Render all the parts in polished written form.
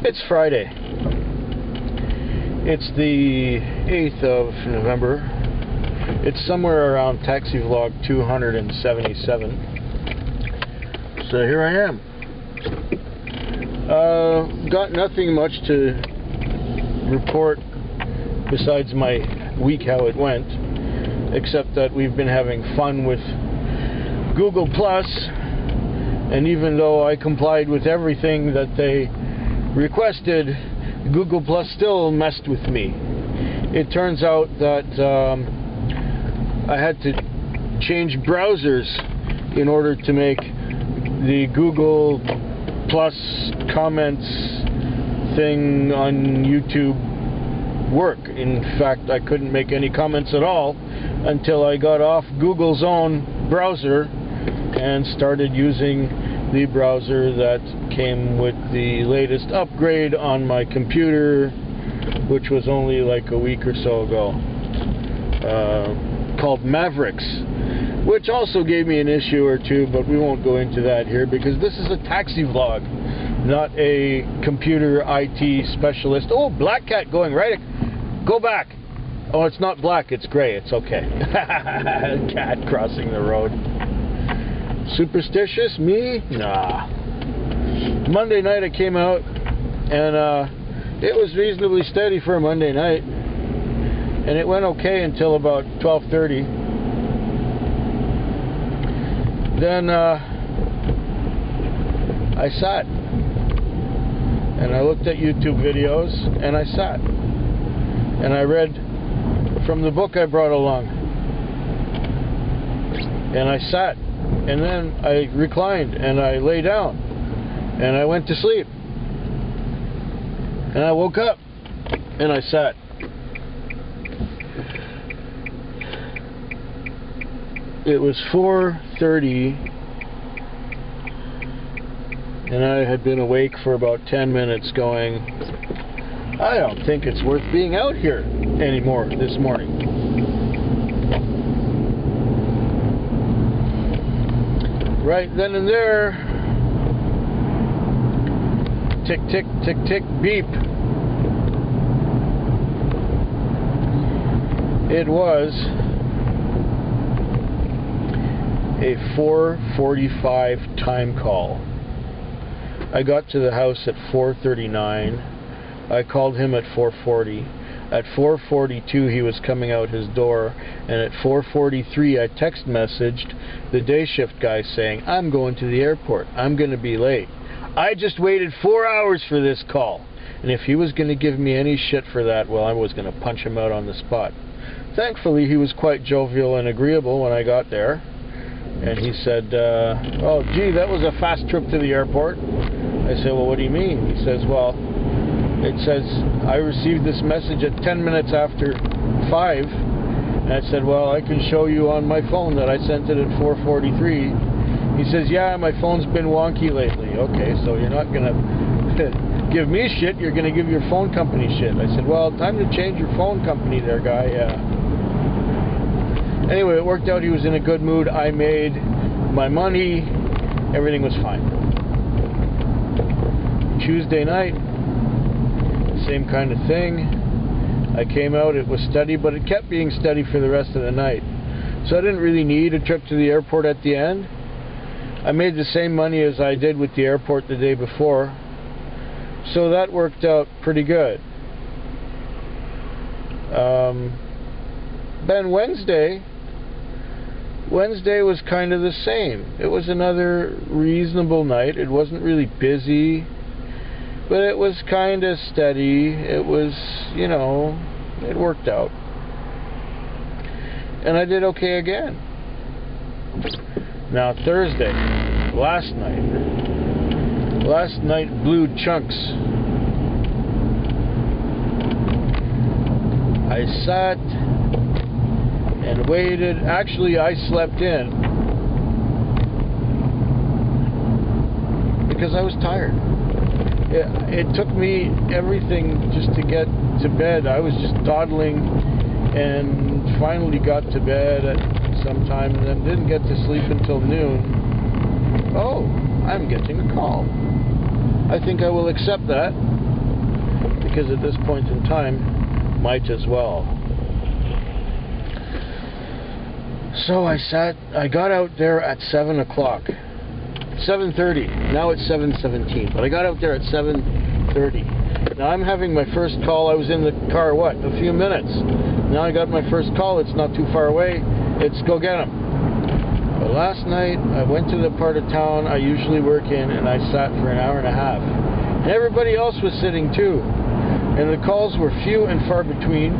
It's Friday. It's the 8th of November. It's somewhere around Taxi Vlog 277. So here I am. Got nothing much to report besides my week, how it went, except that we've been having fun with Google Plus, and even though I complied with everything that they requested, Google Plus still messed with me. It turns out that I had to change browsers in order to make the Google Plus comments thing on YouTube work. In fact, I couldn't make any comments at all until I got off Google's own browser and started using the browser that came with the latest upgrade on my computer, which was only like a week or so ago, called Mavericks, which also gave me an issue or two, but we won't go into that here because this is a taxi vlog, not a computer IT specialist. Oh, black cat going right. Go back. Oh, it's not black, it's gray. It's okay. Cat crossing the road. Superstitious? Me? Nah. Monday night I came out, and it was reasonably steady for a Monday night. And it went okay until about 12:30. Then I sat. And I looked at YouTube videos, and I sat. And I read from the book I brought along. And I sat. And then I reclined, and I lay down. And I went to sleep. And I woke up, and I sat. It was 4:30, and I had been awake for about 10 minutes going, I don't think it's worth being out here anymore this morning. Right then and there, tick, tick, tick, tick, beep. It was a 4:45 time call. I got to the house at 4:39. I called him at 4:40. At 4:42 he was coming out his door, and at 4:43 I text messaged the day shift guy saying, I'm going to the airport. I'm going to be late. I just waited 4 hours for this call. And if he was going to give me any shit for that, well, I was going to punch him out on the spot. Thankfully, he was quite jovial and agreeable when I got there. And he said, oh, gee, that was a fast trip to the airport. I said, well, what do you mean? He says, well, it says, I received this message at 10 minutes after 5. And I said, well, I can show you on my phone that I sent it at 4:43. He says, yeah, my phone's been wonky lately. Okay, so you're not going to give me shit, you're going to give your phone company shit. I said, well, time to change your phone company there, guy. Anyway, it worked out. He was in a good mood. I made my money. Everything was fine. Tuesday night, same kind of thing. I came out, it was steady, but it kept being steady for the rest of the night. So I didn't really need a trip to the airport at the end. I made the same money as I did with the airport the day before. So that worked out pretty good. Then Wednesday was kind of the same. It was another reasonable night. It wasn't really busy, but it was kind of steady. It was, you know, it worked out. And I did okay again. Now Thursday, last night blew chunks. I sat and waited. Actually, I slept in because I was tired. It took me everything just to get to bed. I was just dawdling and finally got to bed at some time and then didn't get to sleep until noon. Oh, I'm getting a call. I think I will accept that, because at this point in time, might as well. So I got out there at 7 o'clock. 7:30. Now it's 7:17, but I got out there at 7:30. Now I'm having my first call. I was in the car, a few minutes. Now I got my first call. It's not too far away. It's go get 'em. But last night I went to the part of town I usually work in, and I sat for an hour and a half. And everybody else was sitting too. And the calls were few and far between.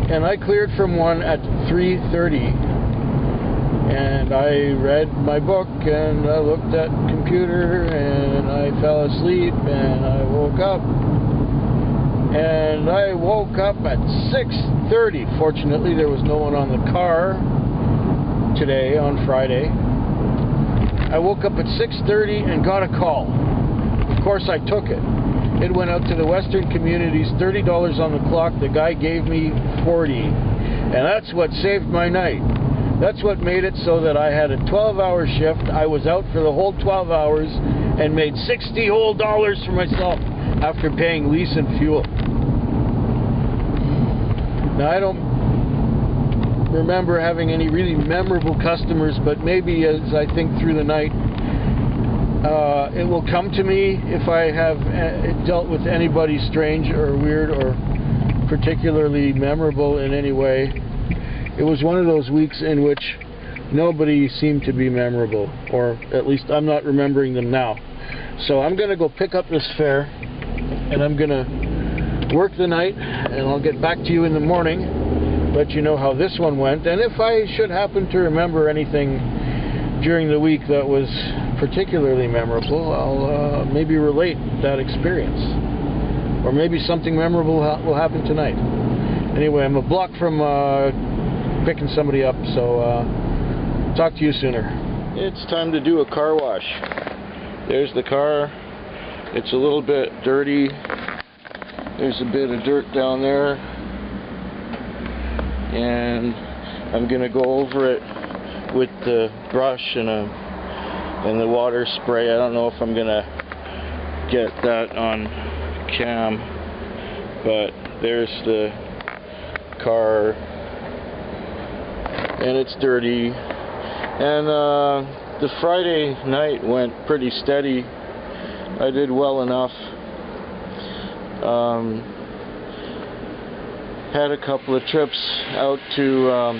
And I cleared from one at 3:30. And I read my book, and I looked at the computer, and I fell asleep, and I woke up. And I woke up at 6:30. Fortunately, there was no one on the car today, on Friday. I woke up at 6:30 and got a call. Of course, I took it. It went out to the Western Communities, $30 on the clock. The guy gave me 40. And that's what saved my night. That's what made it so that I had a 12-hour shift. I was out for the whole 12 hours and made $60 whole for myself after paying lease and fuel. Now, I don't remember having any really memorable customers, but maybe as I think through the night, it will come to me if I have dealt with anybody strange or weird or particularly memorable in any way. It was one of those weeks in which nobody seemed to be memorable, or at least I'm not remembering them now. So I'm going to go pick up this fare, and I'm going to work the night, and I'll get back to you in the morning, let you know how this one went. And if I should happen to remember anything during the week that was particularly memorable, I'll maybe relate that experience. Or maybe something memorable will happen tonight. Anyway, I'm a block from picking somebody up, so talk to you sooner. It's time to do a car wash. There's the car. It's a little bit dirty. There's a bit of dirt down there, and I'm gonna go over it with the brush and the water spray. I don't know if I'm gonna get that on cam, but there's the car, and it's dirty. And the Friday night went pretty steady. I did well enough. Had a couple of trips out to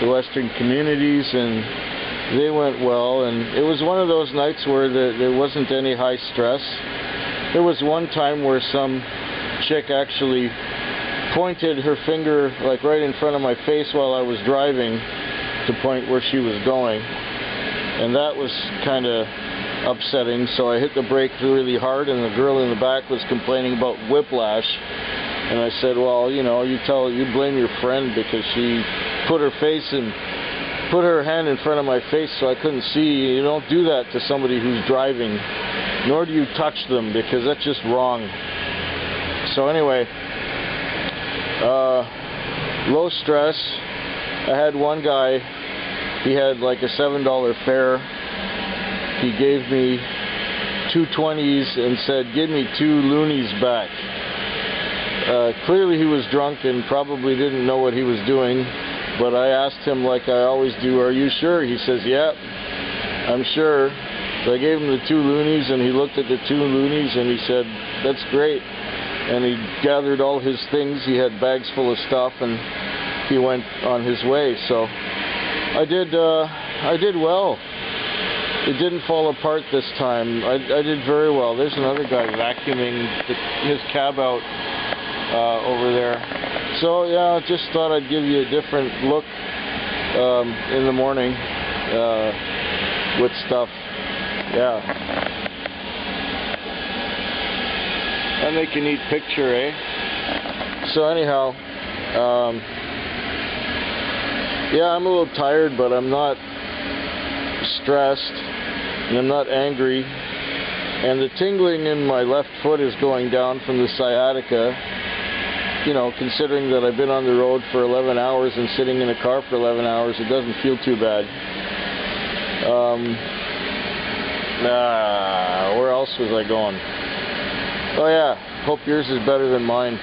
the Western Communities, and they went well. And it was one of those nights where there wasn't any high stress. There was one time where some chick actually pointed her finger like right in front of my face while I was driving to point where she was going, and that was kind of upsetting. So I hit the brake really hard, and the girl in the back was complaining about whiplash, and I said, well, you know, you blame your friend, because she put her hand in front of my face so I couldn't see. You don't do that to somebody who's driving, nor do you touch them, because that's just wrong. So anyway, low stress. I had one guy, he had like a $7 fare. He gave me 2 20s and said, give me 2 loonies back. Clearly he was drunk and probably didn't know what he was doing, but I asked him, like I always do, are you sure? He says, yeah, I'm sure. So I gave him the 2 loonies, and he looked at the 2 loonies and he said, that's great. And he gathered all his things. He had bags full of stuff, and he went on his way. So I did well. It didn't fall apart this time. I did very well. There's another guy vacuuming his cab out over there. So yeah, I just thought I'd give you a different look in the morning with stuff. Yeah. I make a neat picture, eh? So anyhow, yeah, I'm a little tired, but I'm not stressed, and I'm not angry. And the tingling in my left foot is going down from the sciatica. You know, considering that I've been on the road for 11 hours and sitting in a car for 11 hours, it doesn't feel too bad. Where else was I going? Oh yeah, hope yours is better than mine.